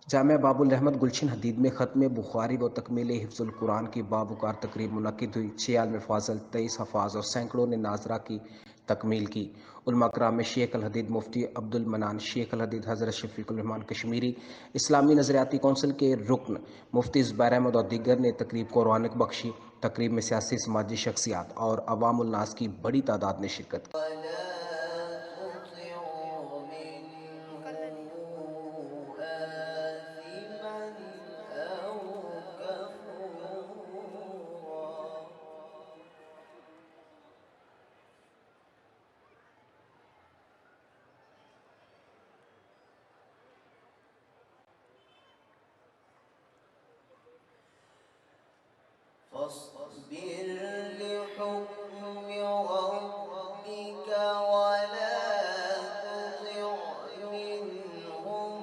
جامعہ باب الرحمت گلشن حدید میں ختم بخاری و تکمیل حفظ القرآن کی بابوکار تقریب منعقد ہوئی۔ 6 عالم فاضل، 23 حفاظ اور سینکڑوں نے ناظرہ کی تکمیل کی۔ علماء کرام میں شیخ الحدید مفتی عبد المنان، شیخ الحدید حضرت شفیق الرحمان کشمیری، اسلامی نظریاتی کونسل کے رکن مفتی زبیر احمد اور دیگر نے تقریب کو رونق بخشی۔ تقریب میں سیاسی سماجی شخصیات اور عوام الناس کی بڑی تعداد نے شرکت کی۔ فاصبر لحكم ربك ولا تطع منهم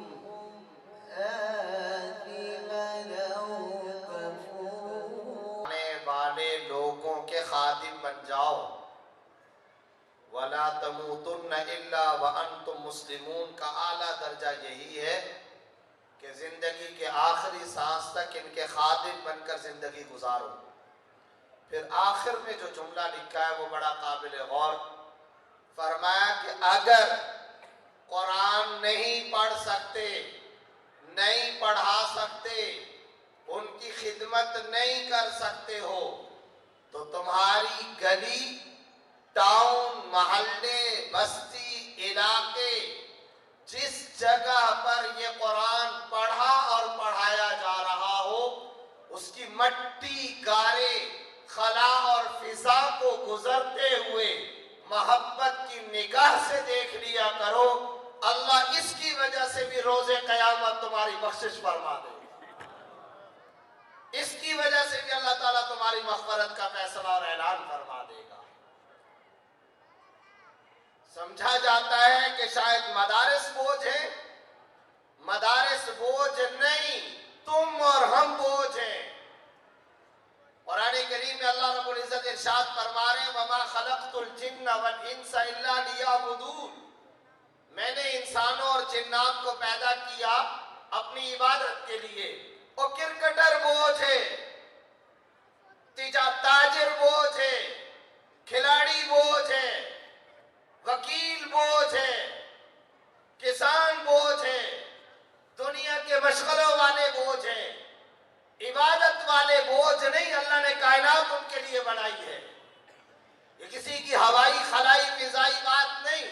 آثما أو كفورا آنے والے لوگوں کے خادم بن جاؤ۔ وَلَا تَمُوتُنَّ إِلَّا وَأَنْتُمْ مُسْلِمُونَ کا اعلیٰ درجہ یہی ہے کہ زندگی کے آخری سانس تک ان کے خادم بن کر زندگی گزارو۔ پھر آخر میں جو جملہ لکھا ہے وہ بڑا قابل غور، فرمایا کہ اگر قرآن نہیں پڑھ سکتے، نہیں پڑھا سکتے، ان کی خدمت نہیں کر سکتے ہو تو تمہاری گلی، ٹاؤن، محلے، بستی، علاقے، جس جگہ پر یہ قرآن پڑھا اور پڑھایا جا رہا ہو اس کی مٹی، گارے، خلا اور فضا کو گزرتے ہوئے محبت کی نگاہ سے دیکھ لیا کرو۔ اللہ اس کی وجہ سے بھی روز قیامت تمہاری بخشش فرما دے، اس کی وجہ سے بھی اللہ تعالیٰ تمہاری مغفرت کا فیصلہ اور اعلان فرما دے گا۔ سمجھا جاتا ہے کہ شاید مدارس بوجھ ہیں، مدارس بوجھ نہیں، تم اور ہم بوجھ ہیں۔ قرآن کریم میں اللہ رب العزت ارشاد فرما رہے ہیں وَمَا خَلَقْتُ الْجِنَّ وَالْإِنسَ إِلَّا لِيَعْبُدُونَ، میں نے انسانوں اور جنات کو پیدا کیا اپنی عبادت کے لیے۔ وہ کرکٹر بوجھ ہے، تاجر بوجھ ہے، کھلاڑی بوجھ ہے، وکیل بوجھ ہے، کسان بوجھ ہے، دنیا کے مشغلوں والے بوجھ ہیں، عبادت والے بوجھ نہیں۔ اللہ نے کائنات ان کے لیے بنائی ہے، یہ کسی کی ہوائی خلائی فضائی بات نہیں۔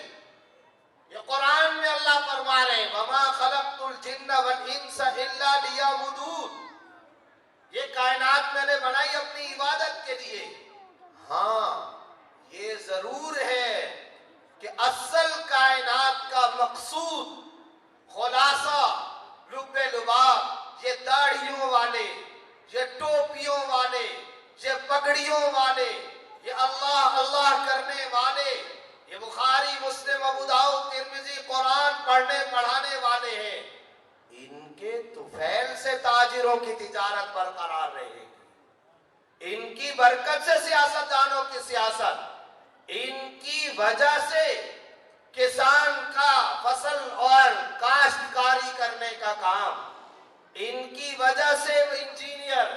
یہ قرآن میں اللہ فرما رہے ہیں وَمَا خَلَقْتُ الْجِنَّ وَالْإِنسَ إِلَّا لِيَعْبُدُونَ، یہ کائنات میں نے بنائی اپنی عبادت کے لیے۔ ہاں یہ ضرور ہے کہ اصل کائنات کا مقصود، خلاصہ، لب لباب، یہ داڑھیوں والے، یہ ٹوپیوں والے، یہ پگڑیوں والے، یہ اللہ اللہ کرنے والے، یہ بخاری، مسلم، ابو داؤد، ترمذی، قرآن پڑھنے پڑھانے والے ہیں۔ ان کے طفیل سے تاجروں کی تجارت برقرار رہے گی، ان کی برکت سے سیاستدانوں کی سیاست، ان کی وجہ سے کسان کا فصل اور کاشتکاری کرنے کا کام، ان کی وجہ سے انجینئر،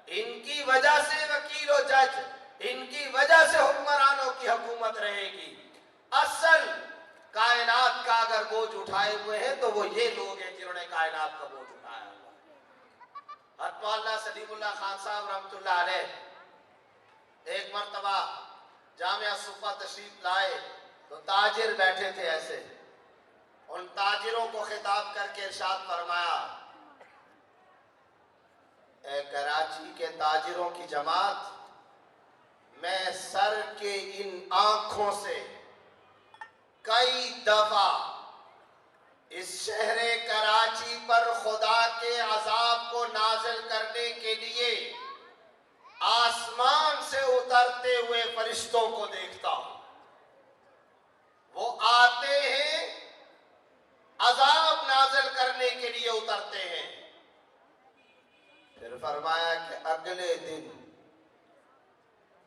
ان کی وجہ سے وکیل و جج، ان کی وجہ سے حکمرانوں کی حکومت رہے گی۔ اصل کائنات کا اگر بوجھ اٹھائے ہوئے ہیں تو وہ یہ لوگ ہیں جنہوں نے کائنات کا بوجھ اٹھایا ہوا۔ حضرت مولانا سلیم اللہ خان صاحب رحمۃ اللہ علیہ ایک مرتبہ جامعہ صفا تشریف لائے تو تاجر بیٹھے تھے ایسے، ان تاجروں کو خطاب کر کے ارشاد فرمایا اے کراچی کے تاجروں کی جماعت، میں سر کے ان آنکھوں سے کئی دفعہ اس شہر کراچی پر خدا کے عذاب کو نازل کرنے کے لیے آسمان سے اترتے ہوئے فرشتوں کو دیکھتا ہوں۔ وہ آتے ہیں، عذاب نازل کرنے کے لیے اترتے ہیں۔ پھر فرمایا کہ اگلے دن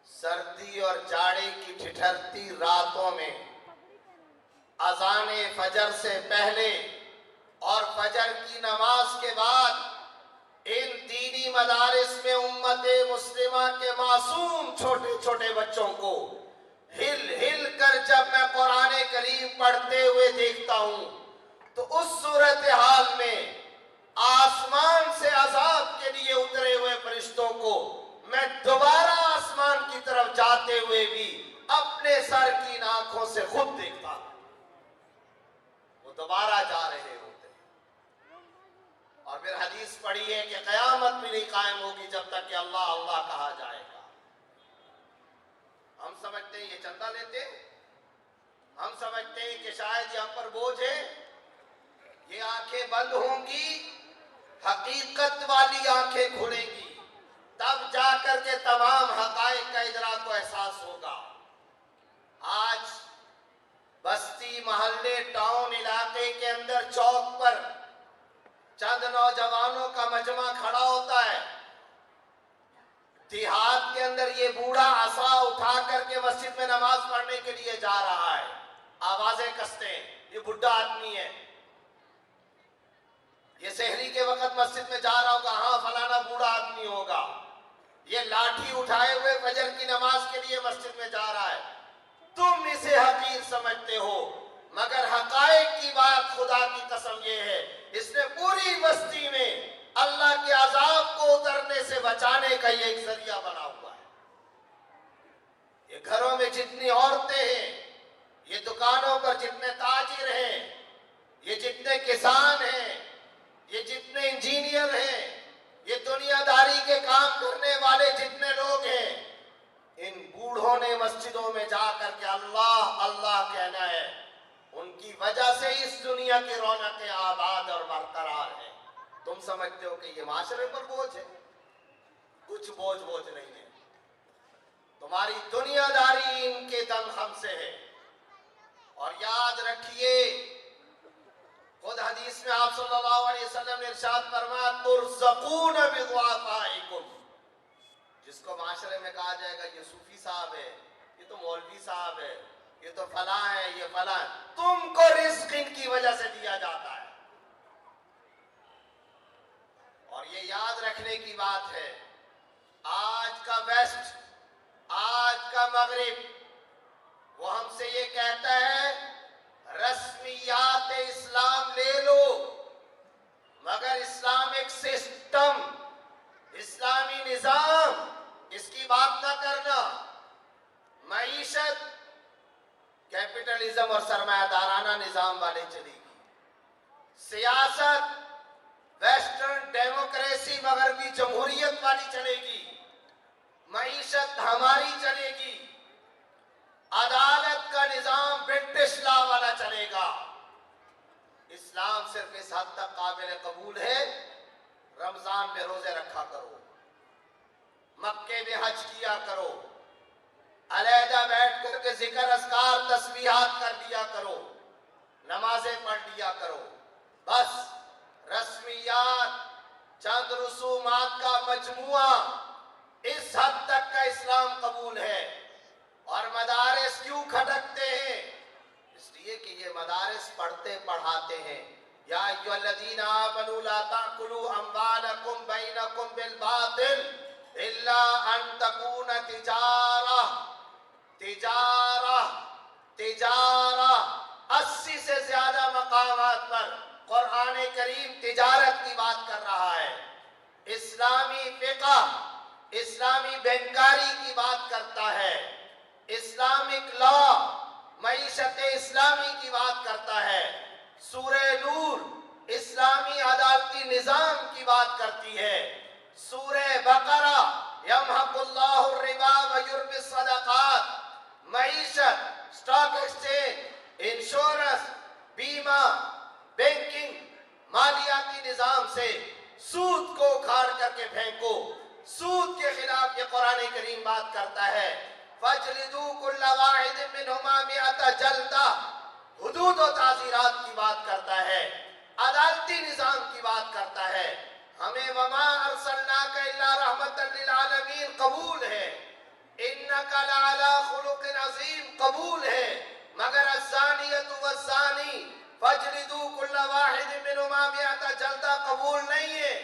سردی اور جاڑے کی ٹھٹھرتی راتوں میں اذان فجر سے پہلے اور فجر کی نماز کے بعد ان دینی مدارس میں امت مسلمہ کے معصوم چھوٹے چھوٹے بچوں کو ہل ہل کر جب میں قرآن کریم پڑھتے ہوئے دیکھتا ہوں تو اس صورتحال میں آسمان سے عذاب کے لیے اترے ہوئے فرشتوں کو میں دوبارہ آسمان کی طرف جاتے ہوئے بھی اپنے سر کی آنکھوں سے خود دیکھتا ہوں. وہ دوبارہ جا رہے ہوتے ہیں. اور پھر حدیث پڑھی ہے کہ قیامت بھی نہیں قائم ہوگی جب تک کہ اللہ اللہ کہا جائے گا. ہم سمجھتے ہیں یہ چندہ لیتے ہیں, ہم سمجھتے ہیں کہ شاید یہ ہم پر بوجھ ہے. یہ آنکھیں بند ہوں گی, حقیقت والی آنکھیں کھلیں گی, تب جا کر کے تمام حقائق کا ادراک و احساس ہوگا. آج بستی محلے ٹاؤن علاقے کے اندر چوک پر چند نوجوانوں کا مجمع کھڑا ہوتا ہے. دیہات کے اندر یہ بوڑھا عصا اٹھا کر کے مسجد میں نماز پڑھنے کے لیے جا رہا ہے, آوازیں کستے ہیں, یہ بڈھا آدمی ہے. یہ سحری کے وقت مسجد میں جا رہا ہوگا, ہاں فلانا بوڑھا آدمی ہوگا. یہ لاٹھی اٹھائے ہوئے فجر کی نماز کے لیے مسجد میں جا رہا ہے. تم اسے حقیر سمجھتے ہو, مگر حقائق کی بات خدا کی قسم یہ ہے, اس نے پوری بستی میں اللہ کے عذاب کو اترنے سے بچانے کا یہ ایک ذریعہ بنا ہوا ہے. یہ گھروں میں جتنی عورتیں ہیں, یہ دکانوں پر جتنے تاجر ہیں, یہ جتنے کسان ہیں, یہ جتنے انجینئر ہیں, یہ دنیا داری کے کام کرنے والے جتنے لوگ ہیں, ان بوڑھوں نے مسجدوں میں جا کر کے اللہ اللہ کہنا ہے. ان کی وجہ سے اس دنیا کی رونقیں آباد اور برقرار ہیں. تم سمجھتے ہو کہ یہ معاشرے پر بوجھ ہے؟ کچھ بوجھ نہیں ہے. تمہاری دنیا داری ان کے دم خم سے ہے. اور یاد رکھیے, خود حدیث میں آپ صلی اللہ علیہ وسلم نے ارشاد فرمایا, ترزقون بضعفائکم. جس کو معاشرے میں کہا جائے گا یہ صوفی صاحب ہے, یہ تو مولوی صاحب ہے, یہ تو فلاں ہے, یہ فلاں, تم کو رزق ان کی وجہ سے دیا جاتا ہے. اور یہ یاد رکھنے کی بات ہے, آج کا ویسٹ, آج کا مغرب, وہ ہم سے یہ کہتا ہے رسمیات اسلام لے لو, مگر اسلامک سسٹم, اسلامی نظام, اس کی بات نہ کرنا. معیشت کیپٹلزم اور سرمایہ دارانہ نظام والے چلے گی. سیاست ویسٹرن ڈیموکریسی مغربی جمہوریت والی چلے گی. معیشت ہماری چلے گی. عدالت کا نظام برٹش لا والا چلے گا. اسلام صرف اس حد تک قابل قبول ہے, رمضان میں روزے رکھا کرو, مکے میں حج کیا کرو, علیحدہ بیٹھ کر کے ذکر اذکار تسبیحات کر لیا کرو, نمازیں پڑھ لیا کرو. بس رسمیات, چند رسومات کا مجموعہ, اس حد تک کا اسلام قبول ہے. اور مدارس کیوں کھٹکتے ہیں؟ اس لیے کہ یہ مدارس پڑھتے پڑھاتے ہیں. یا ایھا الذین آمنوا لا تأکلوا اموالکم بینکم بالباطل الا ان تکون تجارہ. 80 سے زیادہ مقامات پر قرآن کریم تجارت کی بات کر رہا ہے. اسلامی فقہ, اسلامی بینکاری کی بات کرتا ہے. اسلامک لا, معیشت اسلامی کی بات کرتا ہے. سورہ نور اسلامی عدالتی نظام کی بات کرتی ہے. سورہ بقرہ یمحق اللہ الربا ویربی الصدقات, معیشت, سٹاک ایکسچینج, انشورنس, بیمہ, بینکنگ, مالیاتی نظام سے سود کو اکھاڑ کر کے پھینکو. سود کے خلاف یہ قرآن کریم بات کرتا ہے. فَاجْلِدُوا كُلَّ وَاحِدٍ مِّنْهُمَا مِائَةَ جَلْدَةٍ, حدود و تعزیرات کی بات کرتا ہے. عدالتی نظام کی بات کرتا ہے. ہمیں وَمَا أَرْسَلْنَاكَ إِلَّا رَحْمَةً لِّلْعَالَمِينَ قبول ہے. إِنَّكَ لَعَلَىٰ خُلُقٍ عَظِيمٍ قبول ہے. مگر الزَّانِيَةُ وَالزَّانِي فجلدوا كل واحد منهما مئة جلدہ قبول نہیں ہے.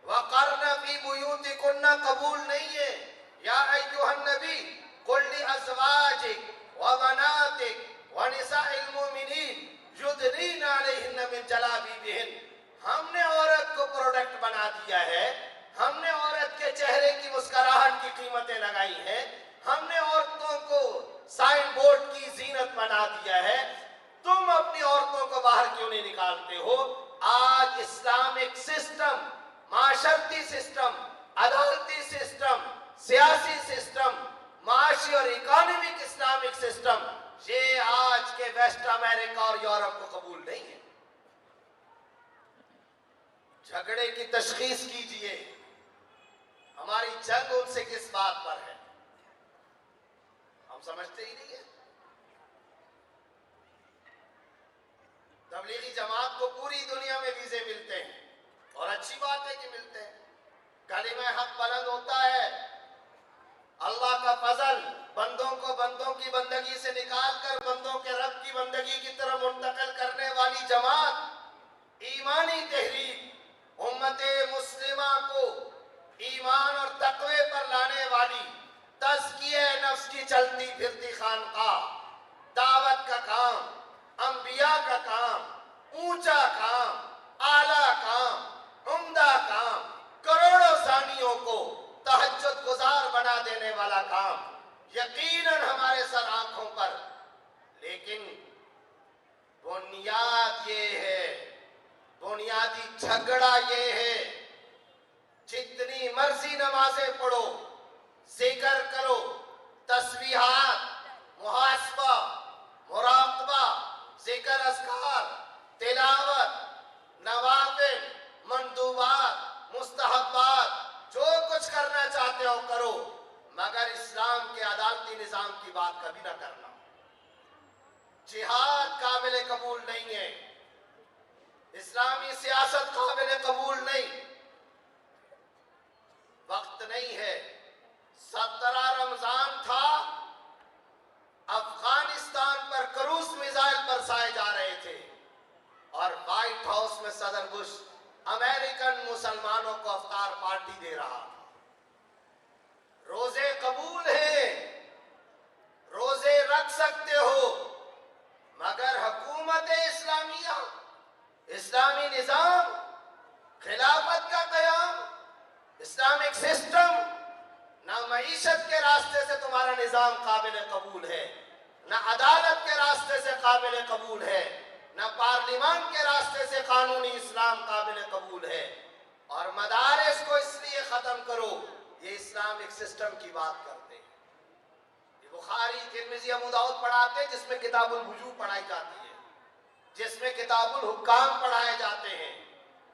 وقرن فی بیوتکن قبول نہیں ہے. یا ایھا النبی قل لازواجک وبناتک ونساء المؤمنین یدنین علیہن من جلابیبہن. ہم نے عورت کو پروڈکٹ بنا دیا ہے. ہم نے عورت کے چہرے کی مسکراہٹ کی قیمتیں لگائی ہیں. ہم نے عورتوں کو سائن بورڈ کی زینت بنا دیا ہے. تم اپنی عورتوں کو باہر کیوں نہیں نکالتے ہو؟ آج اسلامک سسٹم، معاشرتی سسٹم، عدالتی سسٹم، سیاسی سسٹم، معاشی اور اکانومک اسلامک سسٹم، یہ آج کے ویسٹ امریکہ اور یورپ کو قبول نہیں ہے. جھگڑے کی تشخیص کیجئے. ہماری جنگ ان سے کس بات پر ہے؟ ہم سمجھتے ہی نہیں ہیں. تبلیغی جماعت کو پوری دنیا میں ویزے ملتے ہیں اور اچھی بات ہے کہ ملتے ہیں. کلمہ حق بلند ہوتا ہے. اللہ کا فضل بندوں کو بندوں کی بندگی سے نکال کر بندوں کے رب کی بندگی کی طرف منتقل کرنے والی جماعت، ایمانی تحریک، امت مسلمہ کو ایمان اور تقوی پر لانے والی، تزکیہ نفس کی چلتی پھرتی خانقاہ، دعوت کا کام، انبیاء کا کام، اونچا کام، اعلیٰ کام، عمدہ کام، کروڑوں زانیوں کو تہجد گزار بنا دینے والا کام یقیناً ہمارے سر آنکھوں پر. لیکن بنیاد یہ ہے، بنیادی جھگڑا یہ ہے، جتنی مرضی نمازیں پڑھو، ذکر کرو، تسبیحات، محاسبہ، مراقبہ، ذکر اذکار، تلاوت، نوافل، مندوبات، مستحبات، جو کچھ کرنا چاہتے ہو کرو، مگر اسلام کے عدالتی نظام کی بات کبھی نہ کرنا. جہاد قابل قبول نہیں ہے. اسلامی سیاست قابل قبول نہیں. وقت نہیں ہے. 17 رمضان تھا، افغانستان پر کروز میزائل برسائے جا رہے تھے اور وائٹ ہاؤس میں صدر بش امریکن مسلمانوں کو افطار پارٹی دے رہا. روزے قبول ہیں، روزے رکھ سکتے ہو، مگر حکومت اسلامیہ، اسلامی نظام، خلافت کا قیام، اسلامک سسٹم، نہ معیشت کے راستے سے تمہارا نظام قابل قبول ہے، نہ عدالت کے راستے سے قابل قبول ہے، نہ پارلیمان کے راستے سے قانونی اسلام قابل قبول ہے. اور مدارس کو اس لیے ختم کرو، یہ اسلامک سسٹم کی بات کرتے ہیں. یہ بخاری، ترمذی، ابو داؤد پڑھاتے ہیں جس میں کتاب الوجوہ پڑھائی جاتی ہے، جس میں کتاب الحکام پڑھائے جاتے ہیں،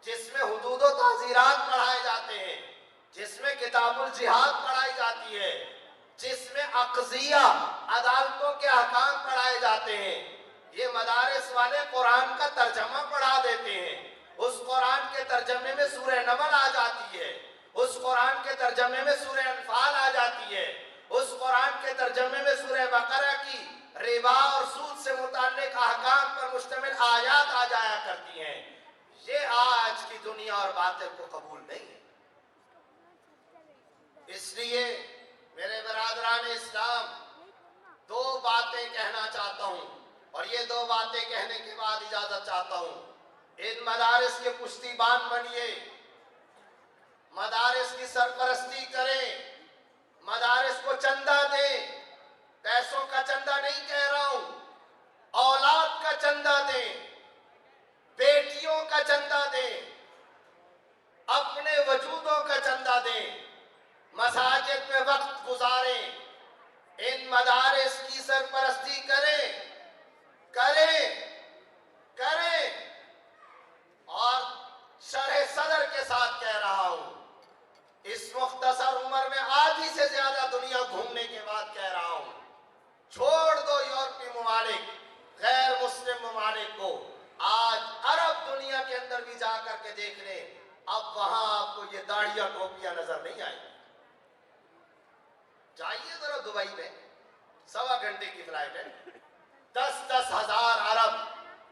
جس میں حدود و تعزیرات پڑھائے جاتے ہیں، جس میں کتاب الجہاد پڑھائی جاتی ہے، جس میں اقضیہ، عدالتوں کے احکام پڑھائے جاتے ہیں. یہ مدارس والے قرآن کا ترجمہ پڑھا دیتے ہیں. اس قرآن کے ترجمے میں سورہ نمل آ جاتی ہے، اس قرآن کے ترجمے میں سورہ انفال آ جاتی ہے، اس قرآن کے ترجمے میں سورہ بقرہ کی ربا اور سود سے متعلق احکام پر مشتمل آیات آ جایا کرتی ہیں. یہ آج کی دنیا اور باطل کو قبول نہیں ہے. اس لیے میرے برادران اسلام، دو باتیں کہنا چاہتا ہوں اور یہ دو باتیں کہنے کے بعد اجازت چاہتا ہوں. ان مدارس کے پشتیبان بنیے، مدارس کی سرپرستی کریں، مدارس کو چندہ دیں. پیسوں کا چندہ نہیں کہہ رہا ہوں، اولاد کا چندہ دیں، بیٹیوں کا چندہ دیں، اپنے وجودوں کا چندہ دیں، مساجد میں وقت گزاریں، ان مدارس کی سرپرستی کریں. اور شرح صدر کے ساتھ کہہ رہا ہوں، اس مختصر عمر میں آدھی سے زیادہ دنیا گھومنے کے بعد کہہ رہا ہوں، چھوڑ دو یورپی ممالک، غیر مسلم ممالک کو. آج عرب دنیا کے اندر بھی جا کر کے دیکھ لیں، اب وہاں آپ کو یہ داڑھیاں ٹوپیاں نظر نہیں آئیں. جائیے ذرا دبئی میں، 1.25 گھنٹے کی فلائٹ ہے، 10,000 عرب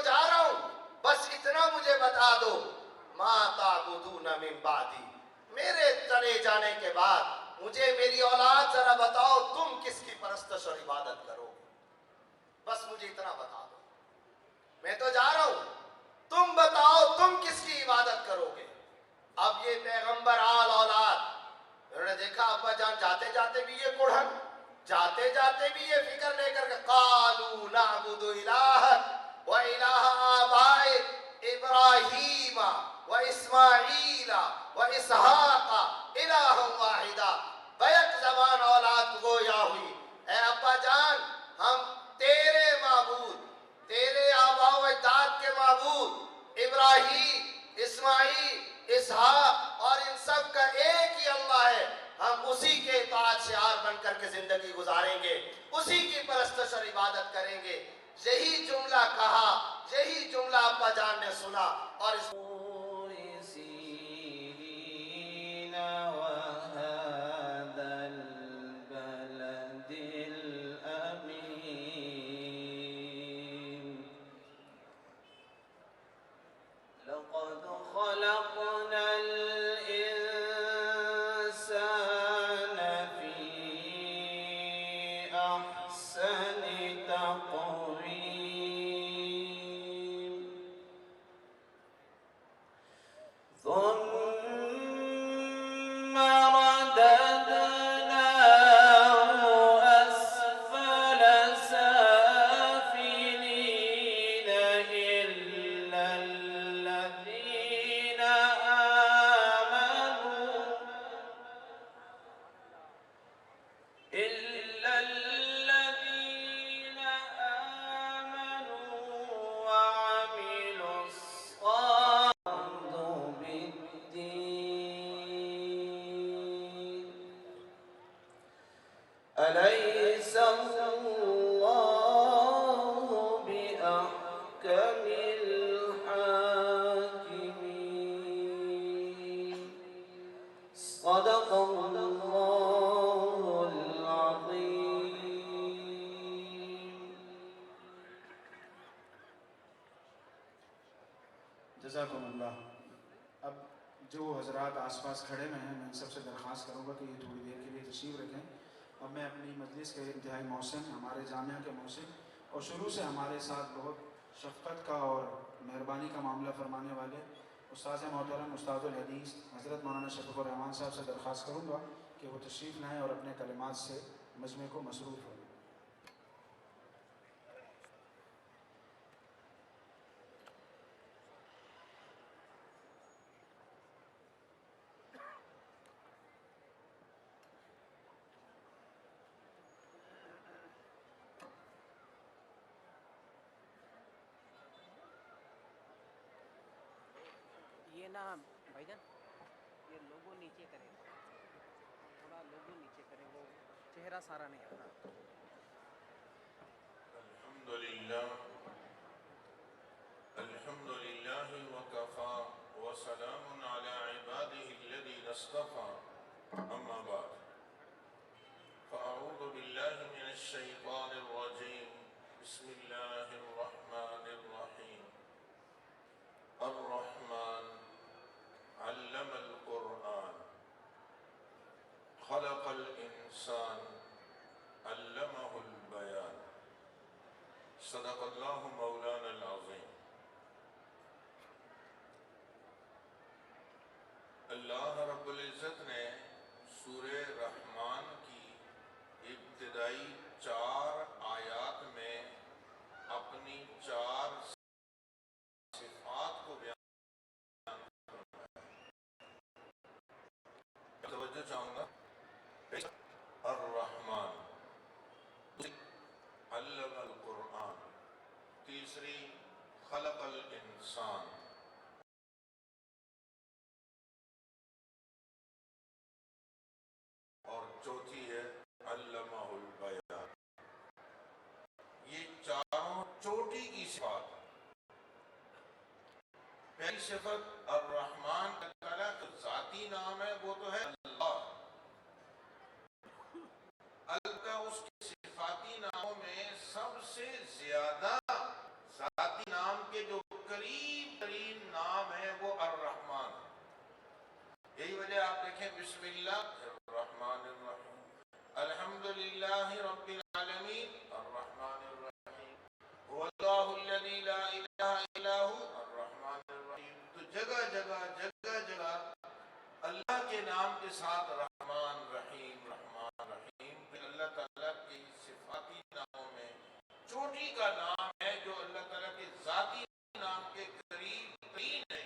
تو جا رہا ہوں، بس اتنا مجھے بتا دو، ما تعبدون من بعدی، میرے چلے جانے کے بعد مجھے میری اولاد ذرا بتاؤ تم کس کی پرستش اور عبادت کرو گے، بس مجھے اتنا بتا دو، میں تو جا رہا ہوں، تم بتاؤ تم کس کی عبادت کرو گے۔ اب یہ پیغمبر آل اولاد، انہوں نے دیکھا ابا جان جاتے جاتے بھی یہ کڑھن، جاتے جاتے بھی یہ فکر لے کر کے قالوا نعبد الہک و الہ آبائک ابراہیم و اسماعیل و اسحاق الہ واحدہ، بیک زبان اولاد گویا ہوئی، اے ابا جان ہم تیرے معبود، تیرے آباء و اجداد کے معبود ابراہیم، اسماعیل، اسحاق اور ان سب کا ایک ہی اللہ ہے، ہم اسی کے اطاعت شعار بن کر کے زندگی گزاریں گے، اسی کی پرستش اور عبادت کریں گے۔ یہی جملہ کہا، یہی جملہ ابا جان نے سنا اور اس لقد خلقنا الإنسان في أحسن تقويم ثم رددناه أسفل سافلين إلا الذين آمنوا وعملوا الصالحات بالدين أليس الله بأحكم الحاكمين صدق الله العظيم جزاکم اللہ۔ اب جو حضرات آس پاس کھڑے ہوئے ہیں میں ان سب سے درخواست کروں گا کہ یہ تھوڑی دیر کے لیے تشریف رکھیں۔ اب میں اپنی مجلس کے انتہائی محسن، ہمارے جامعہ کے محسن اور شروع سے ہمارے ساتھ بہت شفقت کا اور مہربانی کا معاملہ فرمانے والے استاذ محترم استاد الحدیث حضرت مولانا شفیق الرحمان صاحب سے درخواست کروں گا کہ وہ تشریف لائیں اور اپنے کلمات سے مجمع کو مصروف ہوں۔ یہ نا بھائی جان یہ لوگو نیچے کرے، تھوڑا لوگو نیچے کرے، وہ چہرہ سارا نہیں آ رہا۔ الحمد لله وكفى وسلام على عباده الذين اصطفى أما بعد فأعوذ بالله من الشيطان الرجيم بسم الله الرحمن الرحيم الرحمن علم القرآن خلق الإنسان علمه البيان صدق اللہ مولانا العظیم۔ اللہ رب العزت نے سورہ رحمان کی ابتدائی 4 آیات میں اپنی 4 صفات کو بیان توجہ چاہوں گا۔ الرحمن، علم القرآن، تیسری خلق الانسان، اور چوتھی ہے علمہ البیان۔ یہ چاروں چوٹی کی صفات۔ پہلی صفت الرحمن تعالیٰ کا ذاتی نام ہے، وہ تو ہے اللہ۔ البتہ اس کے صفاتی ناموں میں سب سے زیادہ ذاتی نام کے جو قریب ترین نام ہے وہ الرحمن ہے۔ یہی وجہ آپ دیکھیں بسم اللہ الرحمن الرحیم، الحمدللہ رب العالمین الرحمن الرحیم، هو اللہ الذی لا الہ الا هو الرحمن الرحیم۔ تو جگہ جگہ جگہ جگہ اللہ کے نام کے ساتھ رحمان رحیم رحمان رحیم، پھر اللہ تعالیٰ کے صفاتی ناموں میں چوٹی کا نام ہے جو اللہ تعالیٰ کے ذاتی نام کے قریب ترین ہے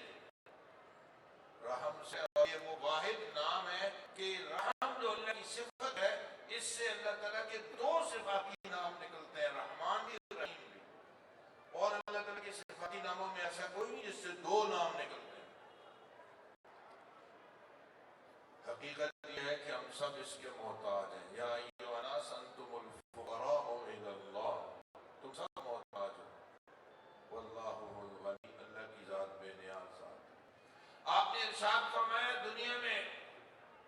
رحم سے، اور یہ وہ واحد نام ہے کہ رحم جو اللہ کی صفت ہے اس سے اللہ تعالیٰ کے دو صفاتی نام نکلتے ہیں، رحمان بھی رحیم بھی، اور اللہ تعالیٰ کے صفاتی ناموں میں ایسا کوئی نہیں جس سے دو نام نکلتے ہیں۔ حقیقت یہ ہے کہ ہم سب اس کے محتاج ہیں، یا ایھا الناس انتم الفقراء الی اللہ، تم سب محتاج ہو، واللہ هو الغنی، اللہ کی ذات بے نیاز ذات۔ آپ نے ارشاد فرمایا دنیا میں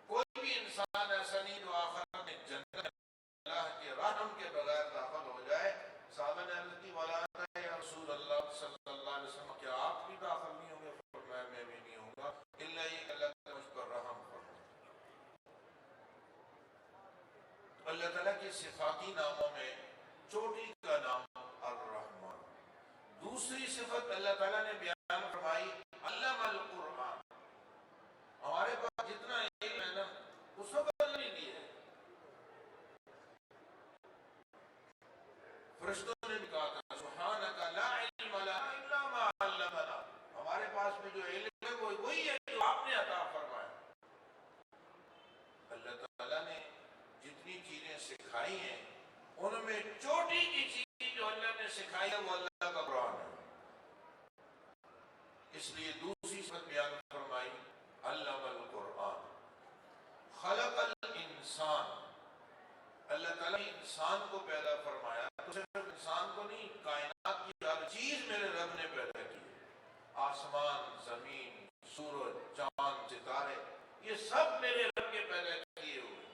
کوئی بھی انسان ایسا نہیں جو آخرت میں جنت اللہ کے رحم کے بغیر داخل ہو جائے۔ صحابہ نے عرض کی ولا انت یا رسول اللہ صلی اللہ علیہ وسلم، کیا آپ بھی داخل نہیں ہوں گے؟ فرمایا میں بھی نہیں ہوں گا، الا یہ کہ اللہ تعالیٰ مجھ پر رحم فرمائے۔ اللہ تعالیٰ کے صفاتی ناموں میں چوٹی کا نام الرحمن۔ دوسری صفت اللہ تعالیٰ نے بیان فرمائی علم القرآن۔ ہمارے پاس جتنا علم ہے نا وہ سب اللہ نے دیا ہے۔ فرشتوں نے بھی کہا تھا سبحانک لا علم لنا الا ما علمنا، ہمارے پاس میں جو علم ہے وہ وہی ہے جو آپ نے عطا فرمایا۔ اللہ تعالیٰ نے جتنی چیزیں سکھائی ہیں ان میں چوٹی کی چیز جو اللہ نے سکھائی ہے وہ اللہ کا قرآن ہے۔ اس لیے دوسری صفت بیان فرمائی علم القرآن، خلق الانسان، اللہ تعالیٰ نے انسان کو پیدا فرمایا، تو صرف انسان کو نہیں، کائنات کی ہر چیز میرے رب نے پیدا کی ہے، آسمان زمین سورج چاند ستارے یہ سب میرے رب کے پیدا کیے ہوئے۔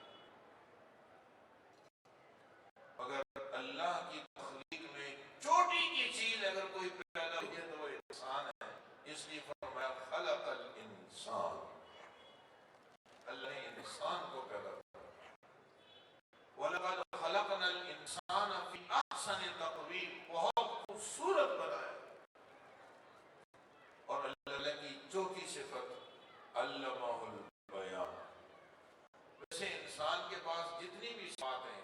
اگر اللہ کی تخلیق میں چوٹی کی چیز اگر کوئی پیدا ہوئی ہے تو وہ انسان ہے، اس لیے فرمایا خلق الانسان، اللہ نے انسان کو پیدا کیا۔ وَلَقَدْ خَلَقْنَا الْإِنسَانَ فِي أَحْسَنِ تَقْوِيمٍ، بہت خوبصورت بنایا۔ اور اللہ کی چوتھی صفت علمہ البیان۔ ویسے انسان کے پاس جتنی بھی صفات ہیں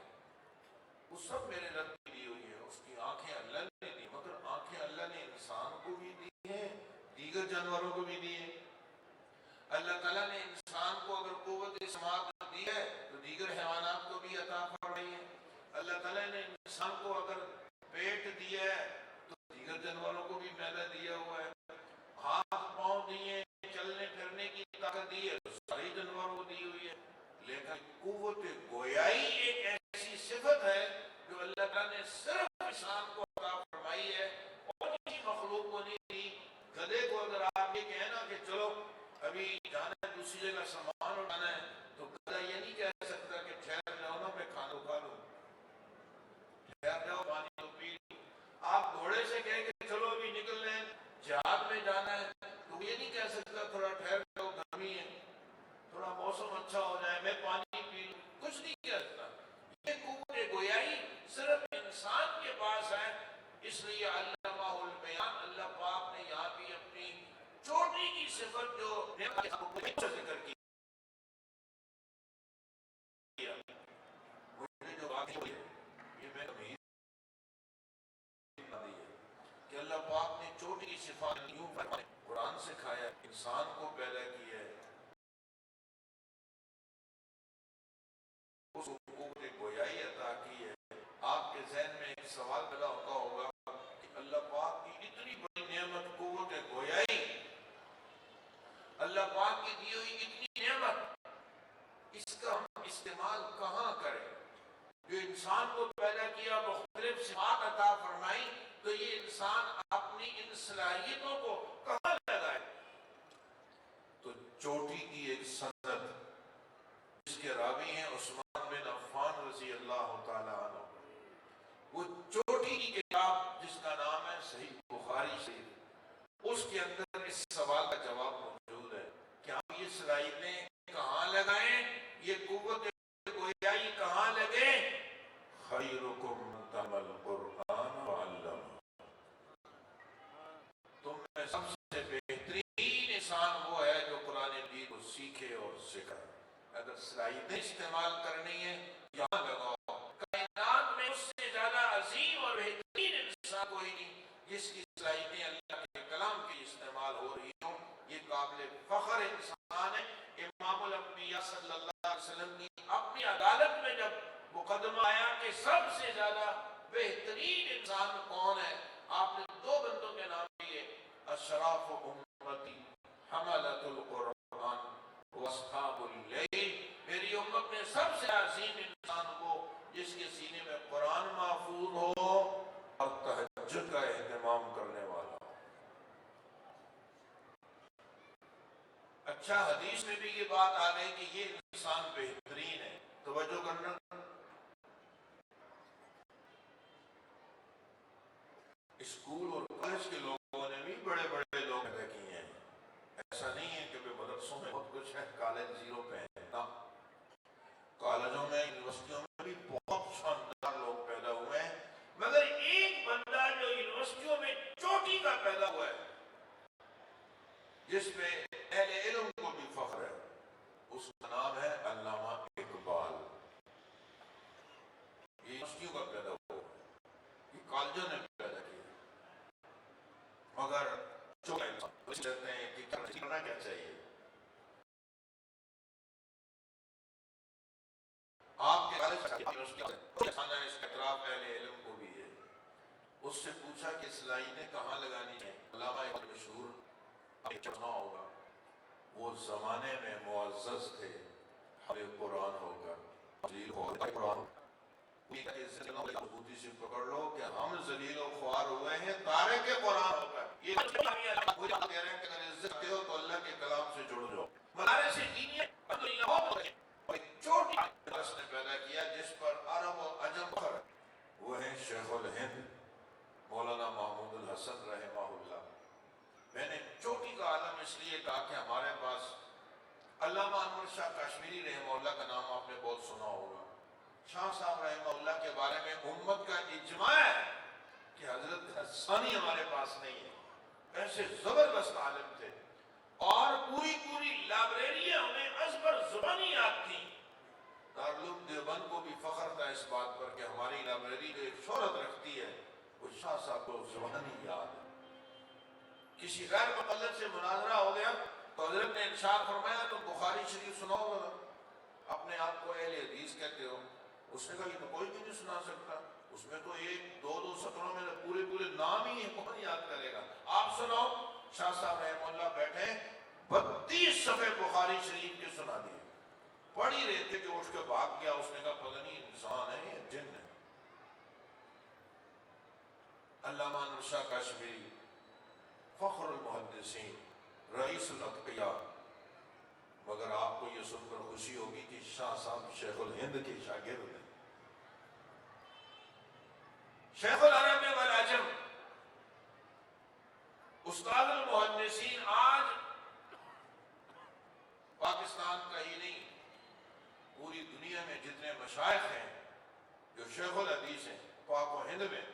وہ سب میرے رب کی دی ہوئی ہے۔ اس کی آنکھیں اللہ نے دی، مگر آنکھیں اللہ نے انسان کو بھی دی ہیں، دیگر جانوروں کو بھی دی ہیں۔ اللہ تعالیٰ نے انسان کو اگر قوت سماعت دی ہے تو دیگر حیوانات کو بھی عطا فرمائی ہے۔ اللہ تعالیٰ نے انسان کو اگر پیٹ دیا ہے تو دیگر جانوروں کو بھی معدہ دیا ہوا ہے۔ ہاتھ پاؤں دیے، چلنے پھرنے کی طاقت دی ہے تو ساری جانوروں کو دی ہوئی ہے۔ لیکن قوت گویائی ایک ایسی صفت ہے جو اللہ تعالیٰ نے صرف انسان کو عطا فرمائی ہے اور کسی مخلوق کو نہیں دی۔ گدھے کو اگر آپ یہ کہنا کہ چلو ابھی جانا ہے دوسری جگہ سامان اٹھانا ہے تو گدھا یہ نہیں کہہ سکتا کہ ٹھہر جاؤ نا میں کھانا کھا لوں، ٹھہر جاؤ پانی تو پی لوں۔ آپ گھوڑے سے کہیں کہ چلو ابھی نکل رہے ہیں جہاد میں جانا ہے تو یہ نہیں کہہ سکتا تھوڑا ٹھہر جاؤ گرمی ہے، تھوڑا موسم اچھا ہو جائے میں پانی پی لوں، کچھ نہیں کہہ سکتا۔ یہ قوت گویائی صرف انسان کے پاس ہے، اس لیے علمہ البیان، اللہ پاک نے یہاں بھی اپنی چوٹی کی صفت جو ذکر کی، مجھے جو بات ہوئی ہے یہ میں امید دی ہے کہ اللہ پاک نے چوٹی کی صفات یوں فرمائے، قرآن سکھایا، انسان کو پیدا کیا ہے، اس کو قوت گویائی عطا کی ہے۔ آپ کے ذہن میں ایک سوال پیدا ہوتا ہوگا کہ اللہ پاک کی اتنی بڑی نعمت قوت گویائی، اللہ پاک کی دی ہوئی اتنی نعمت، اس کا ہم استعمال کہاں کریں؟ جو انسان کو پیدا کیا، مختلف صفات عطا فرمائی، تو یہ انسان اپنی ان صلاحیتوں کو کہاں لگائے؟ تو چوٹی کی ایک سند جس کے راوی ہیں عثمان بن عفان رضی اللہ تعالیٰ عنہ، وہ چوٹی کی کتاب جس کا نام ہے صحیح بخاری بخاری شریف، اس کے اندر اس سوال کا جواب موجود ہے کہ ہم یہ صلاحیتیں کہاں لگائیں، یہ قوت گویائی کہاں لگے؟ خیرکم من تعلم القرآن وعلمہ، تم میں سب سے بہترین انسان وہ ہے جو قرآن مجید کو سیکھے اور سکھائے۔ اگر صلاحیتیں استعمال کرنی ہے یہاں لگاؤ۔ کائنات میں اس سے زیادہ عظیم اور بہترین انسان کوئی نہیں جس کی صلاحیتیں اللہ کے کلام کی استعمال ہو رہی ہوں۔ یہ قابل فخر انسان ہے۔ امام الانبیاء صلی اللہ علیہ وسلم کی اپنی عدالت میں جب مقدمہ آیا کہ سب سے زیادہ بہترین انسان کون ہے، آپ نے دو بندوں کے نام لیے، اشراف امتی حملۃ القرآن واصحاب اللیل، میری امت میں سب سے عظیم انسان وہ جس کے سینے میں قرآن محفوظ ہو اور تہجد کا اہتمام کرنے والا ہو۔ اچھا، حدیث میں بھی یہ بات آ گئی کہ یہ انسان بہترین ہے، توجہ کرنا۔ اسکول اور کالج کے لوگوں نے بھی بڑے بڑے لوگ پیدا کیے ہیں، ایسا نہیں ہے کہ مدرسوں میں بہت کچھ ہے، کالج زیرو پہ ہے نا۔ کالجوں میں، یونیورسٹیوں میں بھی بہت شاندار لوگ پیدا ہوئے ہیں، مگر ایک بندہ جو یونیورسٹیوں میں چوٹی کا پیدا ہوا ہے، جس پہ اہل علم کو بھی فخر ہے، اس کا نام ہے علامہ اقبال۔ یہ یونیورسٹیوں کا پیدا ہوا ہے، یہ کالجوں نے پیدا کیا، مگر چوٹا انسان کہتے ہیں کہ کرنا کیا چاہیے۔ آپ کے خانہ اس اطراف اہل علم کو بھی ہے، اس سے پوچھا کہ صلاحیتیں کہاں لگانی ہیں۔ علامہ ایک مشہور چڑھنا ہوگا، وہ زمانے میں معزز تھے، حامل قرآن ہو کر ذلیل قرآن مضبوطی سے پکڑ لو کہ ہم ذلیل و خوار ہوئے ہیں تارک قرآن ہو کر۔ یہ کہہ رہے ہیں کہ اگر عزت ہو تو اللہ کے کلام سے جڑ جاؤ۔ مدارس دینی اور ایک چھوٹی مدرسہ نے پیدا کیا جس پر عرب و عجم پر، وہ ہیں شیخ الہند مولانا محمود الحسن رحمہ اللہ۔ میں نے چوٹی کا عالم اس لیے کہا کہ ہمارے پاس علامہ انور شاہ کشمیری رحمہ اللہ کا نام آپ نے بہت سنا ہوگا۔ شاہ صاحب رحمہ اللہ کے بارے میں امت کا اجماع ہے کہ حضرت حسانی ہمارے پاس نہیں ہے، ایسے زبردست عالم تھے، اور پوری لائبریریاں ہمیں ازبر زبانی یاد تھی۔ دارالعلوم دیوبند کو بھی فخر تھا اس بات پر کہ ہماری لائبریری جو ایک شہرت رکھتی ہے وہ شاہ صاحب کو زبانی یاد ہے۔ کسی غیر مقلد سے مناظرہ ہو گیا تو حضرت نے ارشاد فرمایا تو بخاری شریف سناؤ گا، اپنے آپ کو اہل حدیث کہتے ہو۔ اس نے کہا یہ تو کوئی بھی نہیں سنا سکتا، اس میں تو ایک دو سطروں میں پورے نام ہی ہے، کون یاد کرے گا، آپ سناؤ۔ شاہ صاحب رحمہ اللہ بیٹھے 32 صفحے بخاری شریف کے سنا دیے، پڑھ ہی رہے تھے کہ اٹھ کے بھاگ گیا۔ اس نے کہا پتہ نہیں انسان ہے یا جن ہے۔ علامہ انور شاہ کشمیری فخر المحدثین، رئیس الاتقیاء، مگر آپ کو یہ سن کر خوشی ہوگی کہ شاہ صاحب شیخ الہند کے شاگرد ہیں، شیخ العرب والعجم، استاد المحدثین۔ آج پاکستان کا ہی نہیں، پوری دنیا میں جتنے مشائخ ہیں جو شیخ الحدیث ہیں پاک و ہند میں،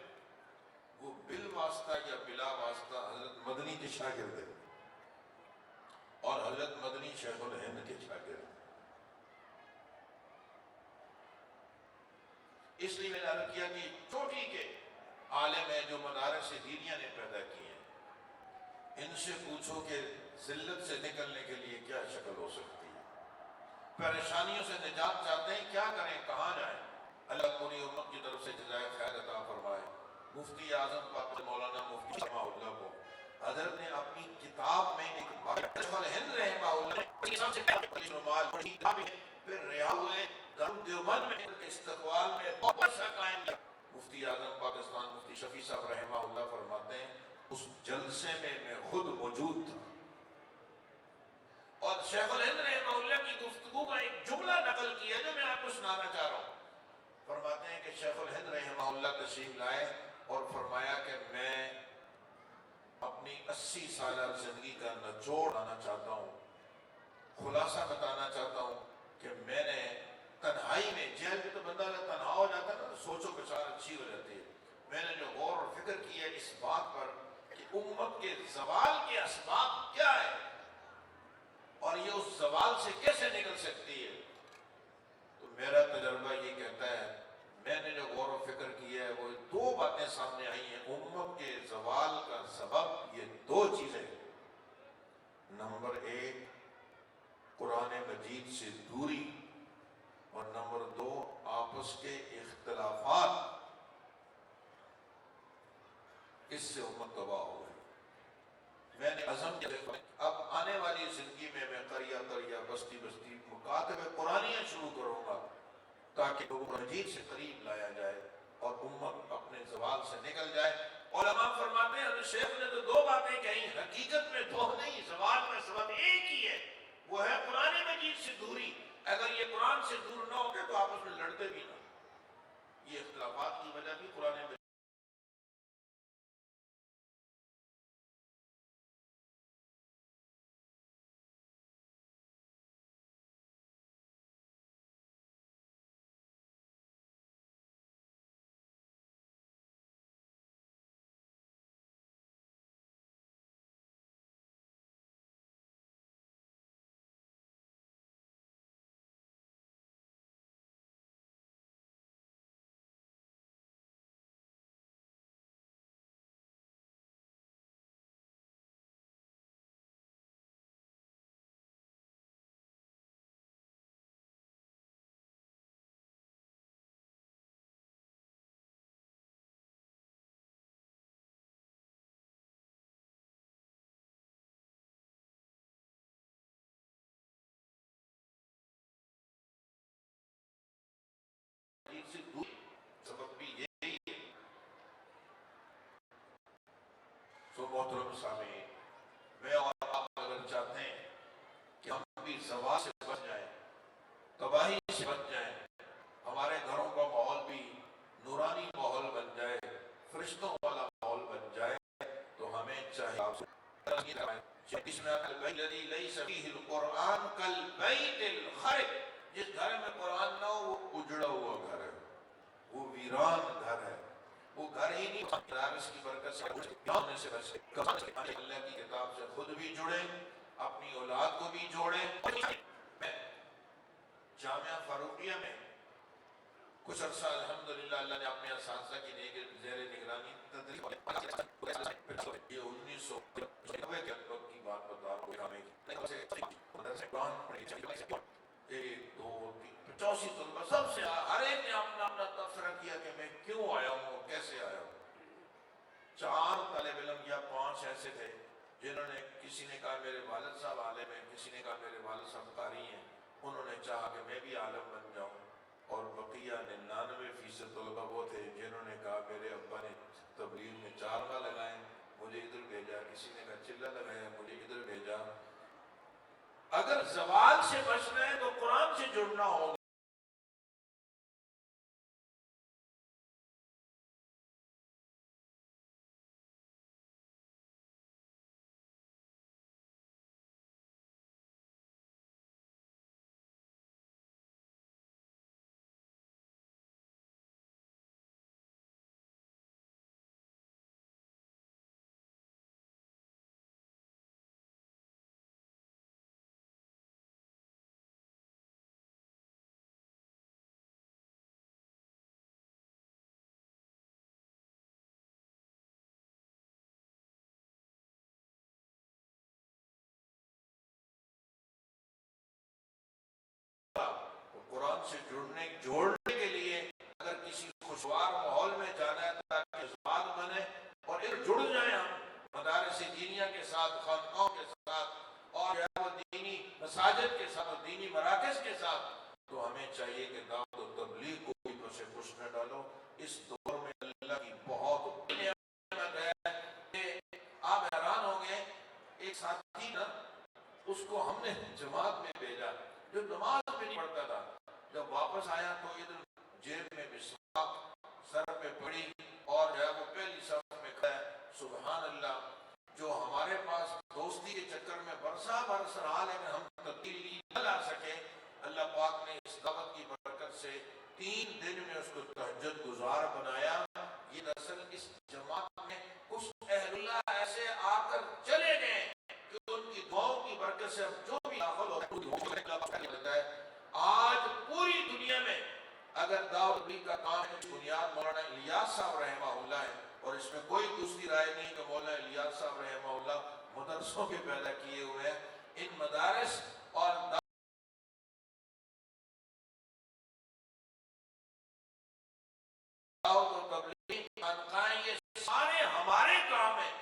وہ بالواسطہ یا بلا واسطہ حضرت مدنی کے شاگرد ہیں، اور حضرت مدنی شیخ الہند کے شاگرد ہیں۔ اس لیے میں نے عرض کیا کہ چوٹی کے عالم ہیں جو مدارس دینیہ نے پیدا کیے ہیں، ان سے پوچھو کہ ذلت سے نکلنے کے لیے کیا شکل ہو سکتی ہے، پریشانیوں سے نجات چاہتے ہیں، کیا کریں، کہاں جائیں۔ اللہ پوری امت کی طرف سے جزائے خیر عطا فرمائے۔ مفتی اعظم پاک مولانا مفتی شمع اللہ کو حضرت نے اپنی کتاب میں ایک بات ہند رحمہ اللہ پھر رہا ہوئے دیوبند میں استقبال میں بہت سا قائم کیا۔ مفتی اعظم پاکستان مفتی شفیع صاحب رحمہ اللہ فرماتے ہیں اس جلسے میں خود موجود تھا، اور شیخ الہند رحمہ اللہ کی گفتگو کا ایک جملہ نقل کیا جو میں آپ کو سنانا چاہ رہا ہوں۔ فرماتے ہیں کہ شیخ الہند رحمہ اللہ تشریف لائے اور فرمایا کہ میں اپنی 80 سالہ زندگی کا نچوڑ آنا چاہتا ہوں، خلاصہ بتانا چاہتا ہوں کہ میں نے تنہائی میں، جیل میں تو بندہ اگر تنہا ہو جاتا ہے نا تو سوچو بچار اچھی ہو جاتی ہے، میں نے جو غور و فکر کی ہے اس بات پر کہ امت کے زوال کے اسباب کیا ہے اور یہ اس زوال سے کیسے نکل سکتی ہے، تو میرا تجربہ یہ کہتا ہے، میں نے جو غور و فکر کیا ہے وہ دو باتیں سامنے آئی ہیں امت کے زوال کا سبب، یہ دو چیزیں۔ نمبر ایک، قرآن مجید سے دوری، اور نمبر دو، آپس کے اختلافات، اس سے امت تباہ ہو گئی۔ میں نے عزم کیا اب آنے والی زندگی میں قریہ قریہ، بستی بستی مکاتب قرآنیاں شروع کروں گا تاکہ لوگوں کو مجید سے قریب لایا جائے اور امت اپنے زوال سے نکل جائے۔ علماء فرماتے ہیں حضرت شیخ نے تو دو باتیں کہیں، حقیقت میں دو نہیں، زوال کا سبب ایک ہی ہے، وہ ہے قرآن مجید سے دوری۔ اگر یہ قرآن سے دور نہ ہوتے تو آپس میں لڑتے بھی نہ، یہ اختلافات کی وجہ بھی قرآن مجید سے دور، سبب بھی یہی ہے۔ سو محترم سامعین، میں اور آپ اگر چاہتے ہیں کہ ہم بھی زوال سے بچ جائیں، تباہی سے بچ جائیں، ہمارے گھروں کا ماحول بھی نورانی ماحول بن جائے، فرشتوں والا ماحول بن جائے، تو ہمیں چاہیے القرآن کالبیت الخرب، جس گھر میں قرآن نہ ہو وہ اجڑا ہوا گھر ہے، وہ ویران گھر ہے، وہ گھر ہی نہیں، مدارس کی برکت سے اللہ کی کتاب سے خود بھی جڑیں، اپنی اولاد کو بھی جوڑیں۔ جامعہ فاروقیہ میں کچھ عرصہ الحمدللہ اللہ نے اپنے اساتذہ کی زیر نگرانی تدریس، یہ 1990 کے وقت کی بات بتا رہا ہوں، ایک دو تین 85 طلبہ، سب سے ہر ایک نے اپنا اپنا تبصرہ کیا کہ میں کیوں آیا ہوں، کیسے آیا ہوں۔ 4 طالب علم یا 5 ایسے تھے جنہوں نے، کسی نے کہا میرے والد صاحب عالم ہیں، کسی نے کہا میرے والد صاحب قاری ہیں، انہوں نے چاہا کہ میں بھی عالم بن جاؤں، اور بقیہ 99% طلبہ وہ تھے جنہوں نے کہا میرے ابا نے تبلیغ میں چارواں لگائے، مجھے ادھر بھیجا، کسی نے کہا چلہ لگایا، مجھے ادھر بھیجا۔ اگر زوال سے بچنا ہے تو قرآن سے جڑنا ہوگا۔ قرآن سے جوڑنے کے لیے اگر کسی خوشگوار ماحول میں جانا ہے تاکہ زبان بنے اور ایک جڑ جائیں ہم مدارس دینیہ کے ساتھ، خانقاہوں کے ساتھ، اور وہ دینی مساجد کے ساتھ، دینی مراکز کے ساتھ، تو ہمیں چاہیے کہ دعوت و تبلیغ کو بھی پس پش نہ ڈالو۔ اس دور میں اللہ کی بہت نعمت ہے کہ آپ حیران ہوں گے، ایک ساتھی نا، اس کو ہم نے جماعت میں بھیجا جو نماز میں نہیں پڑھتا تھا، جب واپس آیا تو ادھر جیب میں مسواک، سر پہ پڑی، اور جو ہے وہ پہلی صف میں کھڑا ہے، سبحان اللہ۔ جو ہمارے پاس دوستی کے چکر میں برسا برس رہا لیکن ہم تبدیلی نہ لا سکے، اللہ پاک نے اس دعوت کی برکت سے 3 دن میں اس کو تہجد گزار بنایا۔ یہ دراصل اس جماعت میں کچھ اہل اللہ ایسے آ کر چلے گئے کہ ان کی دعاؤں کی برکت سے اب جو بھی داخل ہوتا ہے۔ آج پوری دنیا میں اگر دعوت تبلیغ کا کام کی بنیاد مولانا الیاس صاحب رحمہ اللہ ہے، اور اس میں کوئی دوسری رائے نہیں کہ مولانا الیاس صاحب رحمہ اللہ مدرسوں کے پیدا کیے ہوئے ہیں، ان مدارس اور دعوت و تبلیغ خانقاہیں یہ سارے ہمارے کام ہیں۔